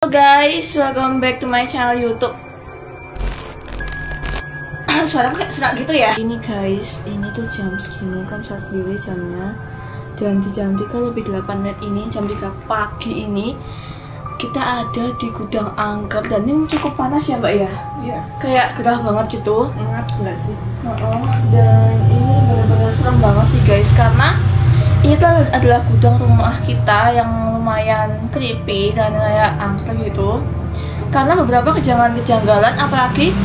Halo guys, welcome back to my channel YouTube. Suara kayak serak gitu ya. Ini guys, ini tuh jam segini kan saya sendiri jamnya. Dan di jam 3:08 ini, jam 3 pagi ini kita ada di gudang angker. Dan ini cukup panas ya mbak ya? Iya. Kayak gerah banget gitu. Hangat enggak sih? Dan ini benar-benar serem banget sih guys, karena ini tuh adalah gudang rumah kita yang lumayan creepy dan kayak angker gitu. Karena beberapa kejanggalan, apalagi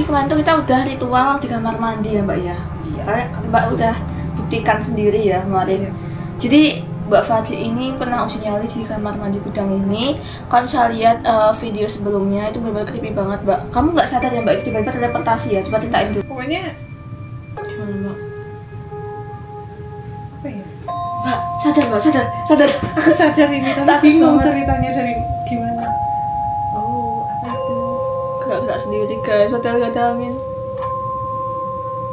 kemarin tuh kita udah ritual di kamar mandi ya mbak ya. Iya. Karena mbak udah buktikan sendiri ya kemarin. Jadi Mbak Fadli ini pernah uji nyali di kamar mandi gudang ini. Kalau misalnya lihat video sebelumnya itu benar-benar creepy banget mbak. Kamu nggak sadar ya mbak, tiba-tiba teleportasi ya? Coba ceritain dulu. Pokoknya Gimana mbak? apa ya? Mbak, sadar. Aku sadar ini tapi Takut bingung banget. ceritanya dari gimana. Oh, apa itu? Gerak-gerak sendiri guys, padahal gak ada angin.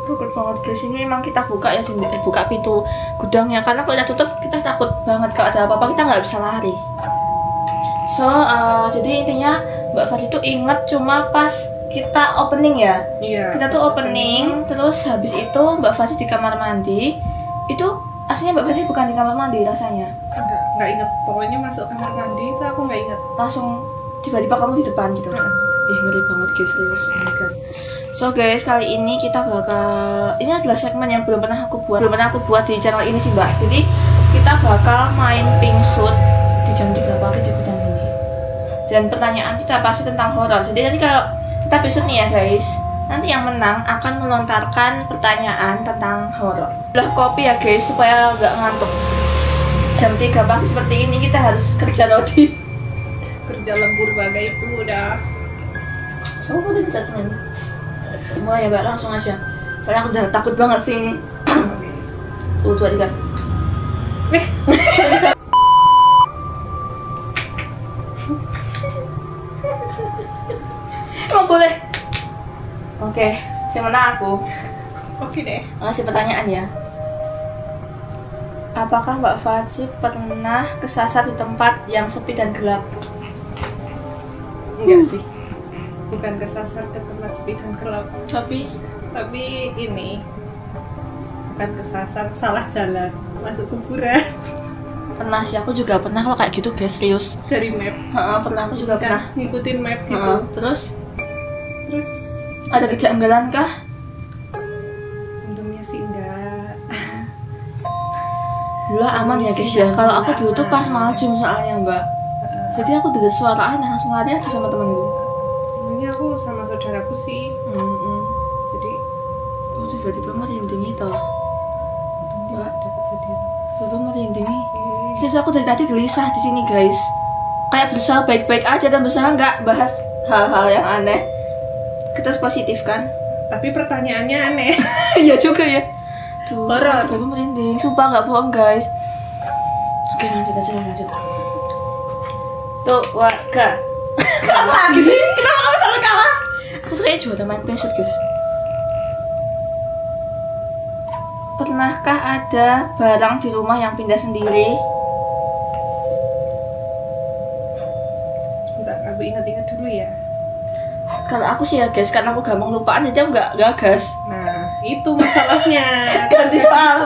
Takut banget guys, ini emang kita buka ya buka pintu gudangnya. Karena kalau kita tutup, kita takut banget kalau ada apa-apa kita nggak bisa lari. So, jadi intinya Mbak Fadli tuh inget cuma pas kita opening ya. Iya. Kita tuh opening, terus habis itu Mbak Fadli di kamar mandi. Itu aslinya Mbak Fadli bukan di kamar mandi rasanya. Enggak inget. Pokoknya masuk kamar mandi itu aku enggak inget. Langsung tiba-tiba kamu di depan gitu. Ih, ngeri banget guys, serius. Oh my god. So guys, kali ini kita ini adalah segmen yang belum pernah aku buat di channel ini sih mbak. Jadi kita bakal main pingsuit di jam 3 pagi di gudang ini. Dan pertanyaan kita pasti tentang horor. Jadi nanti kalau kita pingsuit nih ya guys, nanti yang menang akan melontarkan pertanyaan tentang horor. Belah kopi ya guys, supaya nggak ngantuk. Jam 3 pagi seperti ini kita harus kerja roti. Kerja lembur bagai kuda. So, aku udah teman. Mulai ya mbak, langsung aja. Soalnya aku udah takut banget sih ini. 1, 2, 3. Emang boleh? Oke, mana aku? Oke deh. Ngasih pertanyaan ya. Apakah Mbak Fadli pernah kesasar di tempat yang sepi dan gelap? Enggak sih. Bukan kesasar ke tempat sepi dan gelap. Tapi ini bukan kesasar, salah jalan masuk kuburan. pernah sih, aku juga pernah kalau kayak gitu guys, serius. Dari map. Pernah, aku juga pernah. Ngikutin map gitu. Terus Terus ada kejanggalan kah? untungnya sih enggak. Dulu aman ya guys ya. Kalau aku dulu tuh pas malam soalnya mbak. Jadi aku dengar suara aneh, langsung lari aja sama temenku. Ini aku sama saudaraku sih. Jadi Tiba-tiba merinding itu. untungnya ada kejadian. Tiba-tiba merinding. Serius aku dari tadi gelisah di sini guys. Kayak berusaha baik-baik aja dan berusaha nggak bahas hal-hal yang aneh. Kita harus positif kan? Tapi pertanyaannya aneh. Iya juga ya. Tuh, Horor. tiba-tiba merinding. Sumpah nggak bohong guys. Oke, lanjut. Tuh, warga. Kalah lagi sih? Kenapa kamu selalu kalah? Aku tuh kayak juara main pingsuit guys. Pernahkah ada barang di rumah yang pindah sendiri? Bentar, aku ingat-ingat dulu ya. Kalau aku sih ya guys, karena aku gampang lupaan jadi aku nggak gagas. Nah, itu masalahnya. Ganti soal.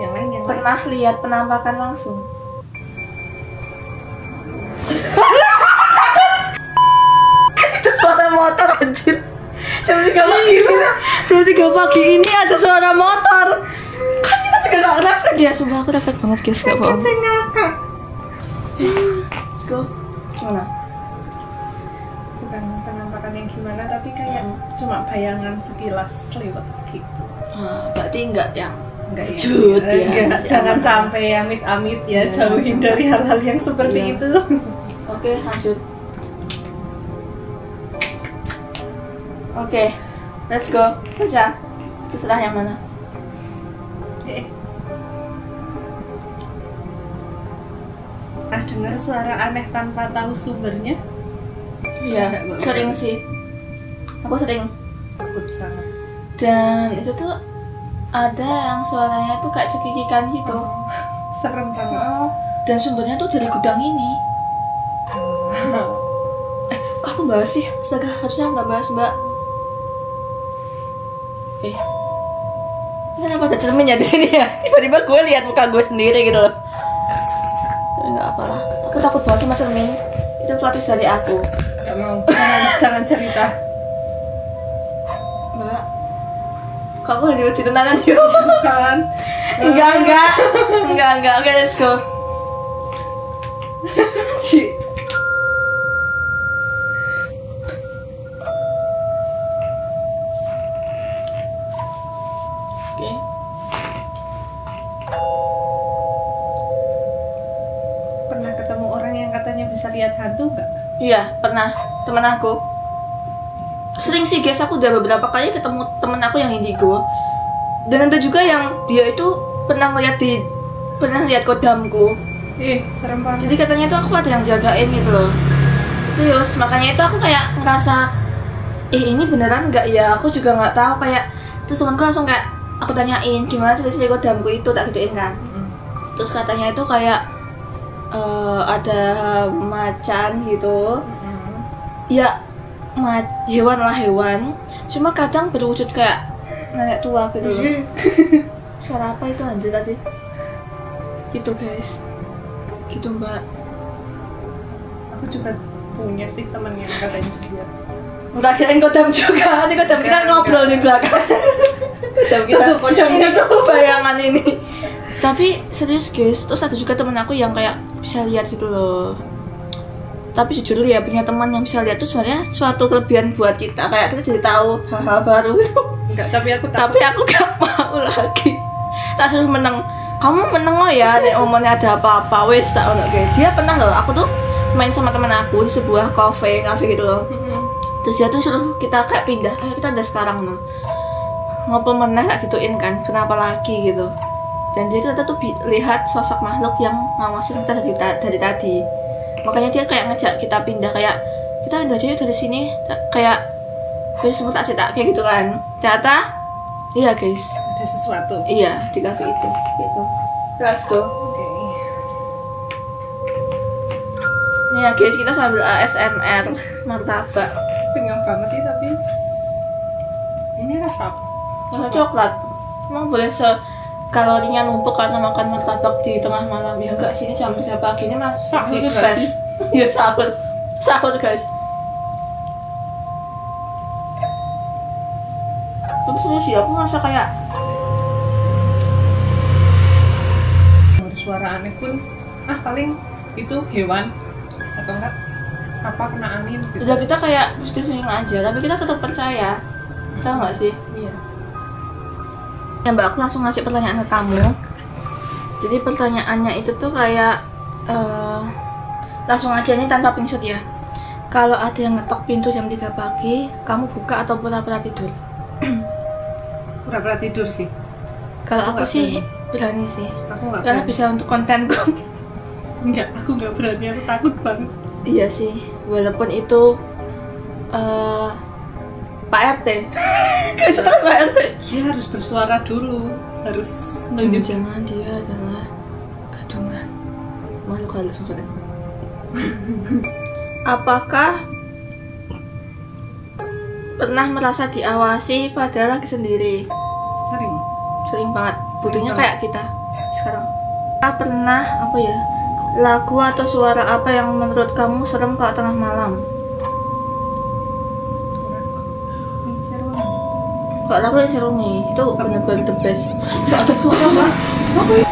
Yang lain. Pernah lihat penampakan langsung? Itu suara motor anjir. Jam 3 pagi ini. Jam 3 pagi ini ada suara motor. Kan kita juga gak refleks ya. Sumpah aku refleks banget guys, gak bohong. Ngakak. Let's go. Gimana? Bukan penampakan yang gimana, tapi kayak cuma bayangan sekilas lewat gitu. Berarti enggak yang Enggak ya. Jut, ya. Enggak, jangan sampai amit-amit ya, Ya, jauhin jangan. dari hal-hal yang seperti Iya. itu. Oke, lanjut. Oke, let's go. Baca. Terserah yang mana. Pernah dengar suara aneh tanpa tahu sumbernya? Iya, sering sih. Aku sering. Takut banget. Dan itu tuh ada yang suaranya tuh kayak cekikikan gitu. Serem banget. Dan sumbernya tuh dari gudang ini. Kok aku bahas sih? Astaga, harusnya nggak bahas mbak. Oke. Ini kenapa ada cermin ya di sini ya? Tiba-tiba gue lihat muka gue sendiri gitu loh. Tapi nggak apalah. Aku takut banget sama cermin. Itu plot twist dari aku. Gak mau. Jangan cerita. Mbak, kok aku lagi uji tenanan yuk? Bukan. Enggak. Oke, let's go. Cik. Oke. Pernah ketemu orang yang katanya bisa lihat hantu nggak? Iya, pernah. Temen aku. Sering sih guys, aku udah beberapa kali ketemu temen aku yang indigo. Dan ada juga yang dia itu pernah lihat kodamku. Serem banget. Jadi katanya tuh aku ada yang jagain gitu loh. Terus makanya itu aku kayak ngerasa ini beneran nggak ya? Aku juga nggak tahu kayak. Terus temanku langsung kayak aku tanyain gimana sih kodamku itu, tak gituin kan. Terus katanya itu kayak ada macan gitu. Ya hewan. Cuma kadang berwujud kayak nenek tua gitu loh. Suara apa itu anjir tadi? Gitu guys. Gitu mbak. Aku juga punya sih teman yang katanya bisa lihat. Enggak kirain kodam juga. Ini kodam kita ngobrol di belakang. Kodam kita pocongnya tuh bayangan ini. Tapi serius guys, terus ada juga temen aku yang kayak bisa lihat gitu loh. Tapi jujur ya, punya teman yang bisa lihat tuh sebenarnya suatu kelebihan buat kita. Kayak kita jadi tahu hal-hal baru gitu. Enggak, tapi aku gak mau lagi. Tak suruh meneng. Kamu meneng loh ya, nek omongnya ada apa-apa. Wes tak ono kayak. Dia pernah loh, aku tuh main sama teman aku di sebuah cafe gitu loh. Terus dia tuh suruh kita kayak pindah. Ayo kita udah sekarang loh. Ngopo meneh tak gituin kan. Kenapa lagi gitu. Dan dia ternyata tuh lihat sosok makhluk yang ngawasin kita dari tadi. Makanya dia kayak ngejak kita pindah, kayak kita pindah aja yuk dari sini, kayak besok tak kayak gitu kan. Ternyata iya guys, ada sesuatu. Iya di cafe itu gitu. Let's go. Oke. Ini ya guys, kita sambil ASMR martabak. Kenyang banget ya, tapi ini rasa apa? Rasa coklat. Emang boleh kalorinya numpuk karena makan martabak di tengah malam? Ya enggak, sini jam 3 pagi ini masih fresh. Ya sahur guys. Terus sih aku ngerasa kayak suara aneh pun paling itu hewan atau enggak apa kena angin gitu. udah kita kayak positifin aja, tapi kita tetap percaya. Tahu nggak sih? Iya. Ya mbak, aku langsung ngasih pertanyaan ke kamu. Jadi pertanyaannya itu tuh kayak langsung aja nih tanpa pingsut ya. Kalau ada yang ngetok pintu jam 3 pagi, kamu buka atau pura-pura tidur? Pura-pura tidur sih. Kalau aku sih berani sih. Aku nggak karena berani. bisa untuk kontenku. Enggak, aku nggak berani, aku takut banget. Iya sih, walaupun itu Pak RT. Kasih tahu Pak RT. Dia harus bersuara dulu, harus Jangan dia adalah gadungan makhluk halus maksudnya. Apakah pernah merasa diawasi padahal lagi sendiri? Sering banget. Butuhnya kayak kita sekarang. Pernah apa ya? Lagu atau suara apa yang menurut kamu serem kalau tengah malam? Kalau lagu yang serem nih, itu benar-benar the best. Gak ada suara, Mbak. Apa ya?